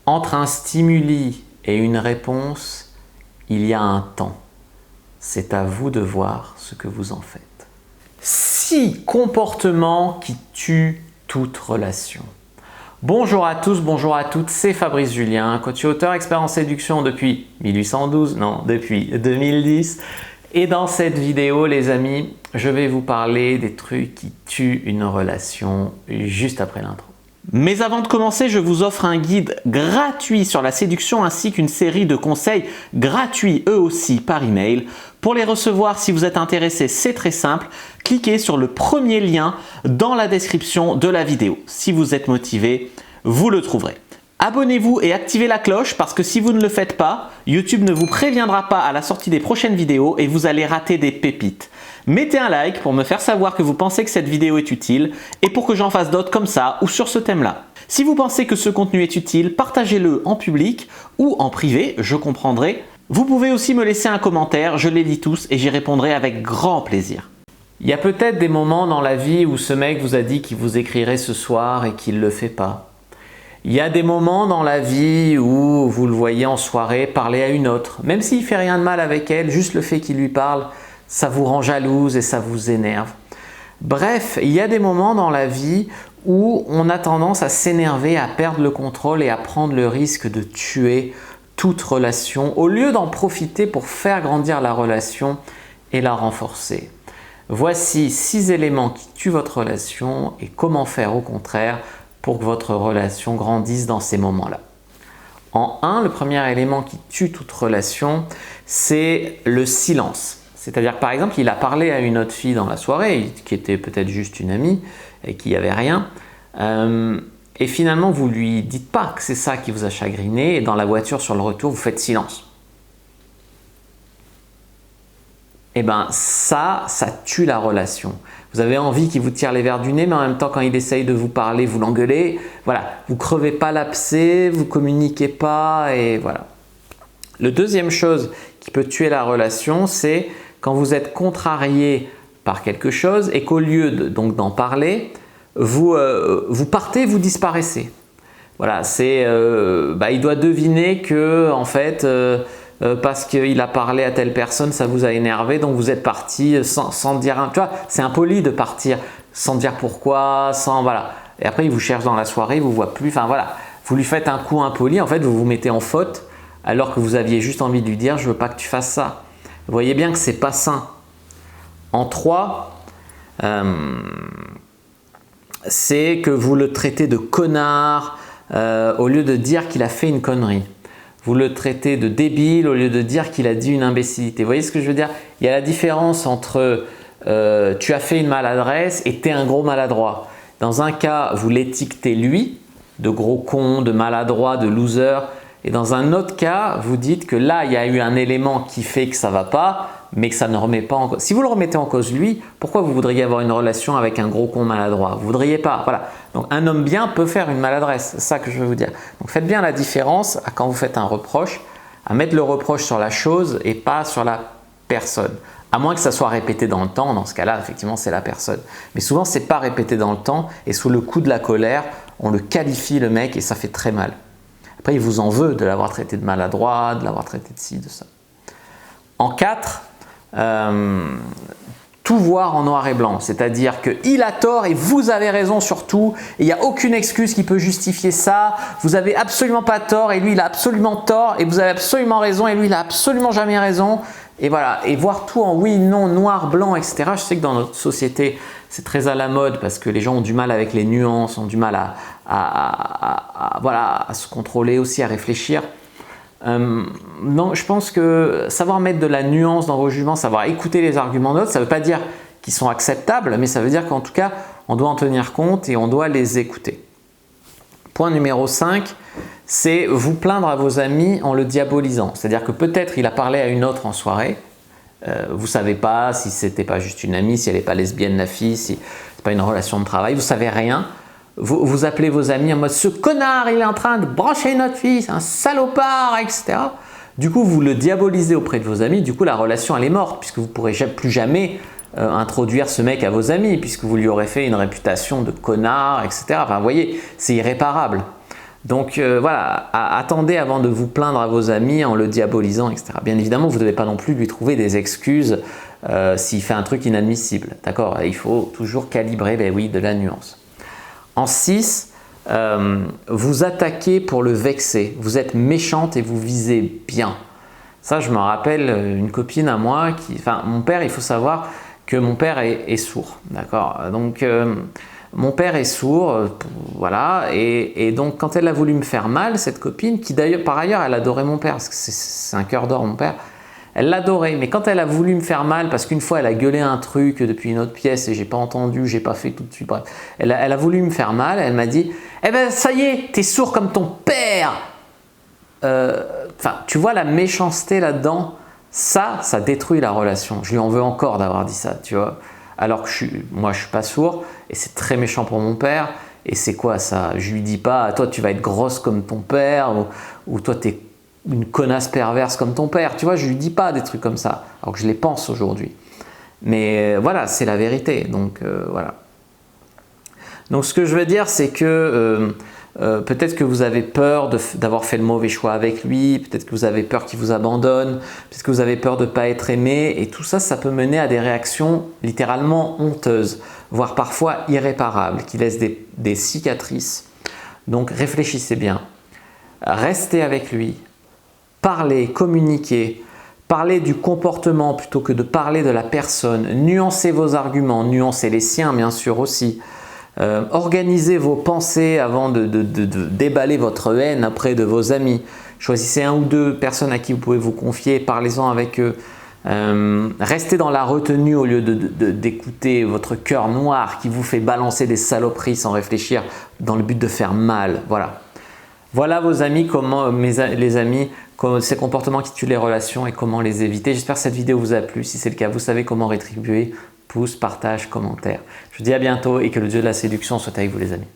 Entre un stimuli et une réponse, il y a un temps. C'est à vous de voir ce que vous en faites. 6 comportements qui tuent toute relation. Bonjour à tous, bonjour à toutes, c'est Fabrice Julien, coach et auteur expert en séduction depuis 1812, non, depuis 2010. Et dans cette vidéo, les amis, je vais vous parler des trucs qui tuent une relation juste après l'intro. Mais avant de commencer, je vous offre un guide gratuit sur la séduction ainsi qu'une série de conseils gratuits eux aussi par email. Pour les recevoir, si vous êtes intéressé, c'est très simple. Cliquez sur le premier lien dans la description de la vidéo. Si vous êtes motivé, vous le trouverez. Abonnez-vous et activez la cloche parce que si vous ne le faites pas, YouTube ne vous préviendra pas à la sortie des prochaines vidéos et vous allez rater des pépites. Mettez un like pour me faire savoir que vous pensez que cette vidéo est utile et pour que j'en fasse d'autres comme ça ou sur ce thème-là. Si vous pensez que ce contenu est utile, partagez-le en public ou en privé, je comprendrai. Vous pouvez aussi me laisser un commentaire, je les lis tous et j'y répondrai avec grand plaisir. Il y a peut-être des moments dans la vie où ce mec vous a dit qu'il vous écrirait ce soir et qu'il ne le fait pas. Il y a des moments dans la vie où vous le voyez en soirée parler à une autre. Même s'il ne fait rien de mal avec elle, juste le fait qu'il lui parle, ça vous rend jalouse et ça vous énerve. Bref, il y a des moments dans la vie où on a tendance à s'énerver, à perdre le contrôle et à prendre le risque de tuer toute relation au lieu d'en profiter pour faire grandir la relation et la renforcer. Voici 6 éléments qui tuent votre relation et comment faire au contraire pour que votre relation grandisse dans ces moments-là. En 1, le premier élément qui tue toute relation, c'est le silence. C'est-à-dire que par exemple, il a parlé à une autre fille dans la soirée, qui était peut-être juste une amie et qui n'avait rien. Et finalement, vous ne lui dites pas que c'est ça qui vous a chagriné et dans la voiture sur le retour, vous faites silence. Et bien ça tue la relation. Vous avez envie qu'il vous tire les verres du nez, mais en même temps, quand il essaye de vous parler, vous l'engueulez. Voilà, vous ne crevez pas l'abcès, vous ne communiquez pas et voilà. Le deuxième chose qui peut tuer la relation, c'est quand vous êtes contrarié par quelque chose et qu'au lieu donc d'en parler, vous partez, vous disparaissez. Voilà, il doit deviner que en fait, parce qu'il a parlé à telle personne, ça vous a énervé, donc vous êtes parti sans dire, tu vois, c'est impoli de partir sans dire pourquoi, voilà. Et après, il vous cherche dans la soirée, il vous voit plus, enfin voilà. Vous lui faites un coup impoli, en fait, vous vous mettez en faute alors que vous aviez juste envie de lui dire, je veux pas que tu fasses ça. Vous voyez bien que c'est pas sain. En 3, c'est que vous le traitez de connard au lieu de dire qu'il a fait une connerie. Vous le traitez de débile au lieu de dire qu'il a dit une imbécilité. Vous voyez ce que je veux dire? Il y a la différence entre tu as fait une maladresse et tu es un gros maladroit. Dans un cas, vous l'étiquetez lui, de gros con, de maladroit, de loser. Et dans un autre cas, vous dites que là, il y a eu un élément qui fait que ça ne va pas, mais que ça ne remet pas en cause. Si vous le remettez en cause lui, pourquoi vous voudriez avoir une relation avec un gros con maladroit? Vous ne voudriez pas. Voilà. Donc un homme bien peut faire une maladresse, c'est ça que je veux vous dire. Donc faites bien la différence à quand vous faites un reproche, à mettre le reproche sur la chose et pas sur la personne. À moins que ça soit répété dans le temps, dans ce cas-là, effectivement, c'est la personne. Mais souvent, ce n'est pas répété dans le temps et sous le coup de la colère, on le qualifie le mec et ça fait très mal. Après, il vous en veut de l'avoir traité de maladroit, de l'avoir traité de ci, de ça. En 4, tout voir en noir et blanc. C'est-à-dire qu'il a tort et vous avez raison sur tout. Il n'y a aucune excuse qui peut justifier ça. Vous n'avez absolument pas tort et lui, il a absolument tort. Et vous avez absolument raison et lui, il n'a absolument jamais raison. Et voilà. Et voir tout en oui, non, noir, blanc, etc. Je sais que dans notre société, c'est très à la mode parce que les gens ont du mal avec les nuances, ont du mal à se contrôler aussi, à réfléchir. Non, je pense que savoir mettre de la nuance dans vos jugements, savoir écouter les arguments d'autres, ça ne veut pas dire qu'ils sont acceptables, mais ça veut dire qu'en tout cas, on doit en tenir compte et on doit les écouter. Point numéro 5, c'est vous plaindre à vos amis en le diabolisant. C'est-à-dire que peut-être il a parlé à une autre en soirée, vous ne savez pas si c'était pas juste une amie, si elle n'est pas lesbienne la fille, si c'est pas une relation de travail, vous ne savez rien. Vous appelez vos amis en mode « ce connard, il est en train de brancher notre fille, c'est un salopard, etc. » Du coup, vous le diabolisez auprès de vos amis, du coup la relation elle est morte puisque vous ne pourrez plus jamais introduire ce mec à vos amis puisque vous lui aurez fait une réputation de connard, etc. Enfin, vous voyez, c'est irréparable. Donc voilà, attendez avant de vous plaindre à vos amis en le diabolisant, etc. Bien évidemment, vous ne devez pas non plus lui trouver des excuses s'il fait un truc inadmissible. D'accord? Il faut toujours calibrer, ben oui, de la nuance. En 6, vous attaquez pour le vexer. Vous êtes méchante et vous visez bien. Ça, je me rappelle une copine à moi enfin, mon père, il faut savoir que mon père est sourd. D'accord? Donc, mon père est sourd, voilà, et donc quand elle a voulu me faire mal, cette copine, qui d'ailleurs, par ailleurs, elle adorait mon père, parce que c'est un cœur d'or, mon père, elle l'adorait, mais quand elle a voulu me faire mal, parce qu'une fois elle a gueulé un truc depuis une autre pièce et j'ai pas entendu, j'ai pas fait tout de suite, bref, elle a voulu me faire mal, elle m'a dit « Eh ben ça y est, t'es sourd comme ton père !» Enfin, tu vois la méchanceté là-dedans, ça détruit la relation. Je lui en veux encore d'avoir dit ça, tu vois. Alors que moi, je suis pas sourd et c'est très méchant pour mon père. Et c'est quoi ça? Je lui dis pas, toi, tu vas être grosse comme ton père ou toi, tu es une connasse perverse comme ton père. Tu vois, je lui dis pas des trucs comme ça, alors que je les pense aujourd'hui. Mais voilà, c'est la vérité. Donc voilà. Donc ce que je veux dire, c'est que peut-être que vous avez peur d'avoir fait le mauvais choix avec lui, peut-être que vous avez peur qu'il vous abandonne, peut-être que vous avez peur de ne pas être aimé, et tout ça, ça peut mener à des réactions littéralement honteuses, voire parfois irréparables, qui laissent des cicatrices. Donc réfléchissez bien, restez avec lui, parlez, communiquez, parlez du comportement plutôt que de parler de la personne, nuancez vos arguments, nuancez les siens bien sûr aussi. Organisez vos pensées avant de déballer votre haine auprès de vos amis. Choisissez un ou deux personnes à qui vous pouvez vous confier, parlez-en avec eux. Restez dans la retenue au lieu d'écouter votre cœur noir qui vous fait balancer des saloperies sans réfléchir dans le but de faire mal. Voilà. Voilà vos amis, les amis, ces comportements qui tuent les relations et comment les éviter. J'espère que cette vidéo vous a plu. Si c'est le cas, vous savez comment rétribuer. Pouce, partage, commentaire. Je vous dis à bientôt et que le Dieu de la séduction soit avec vous les amis.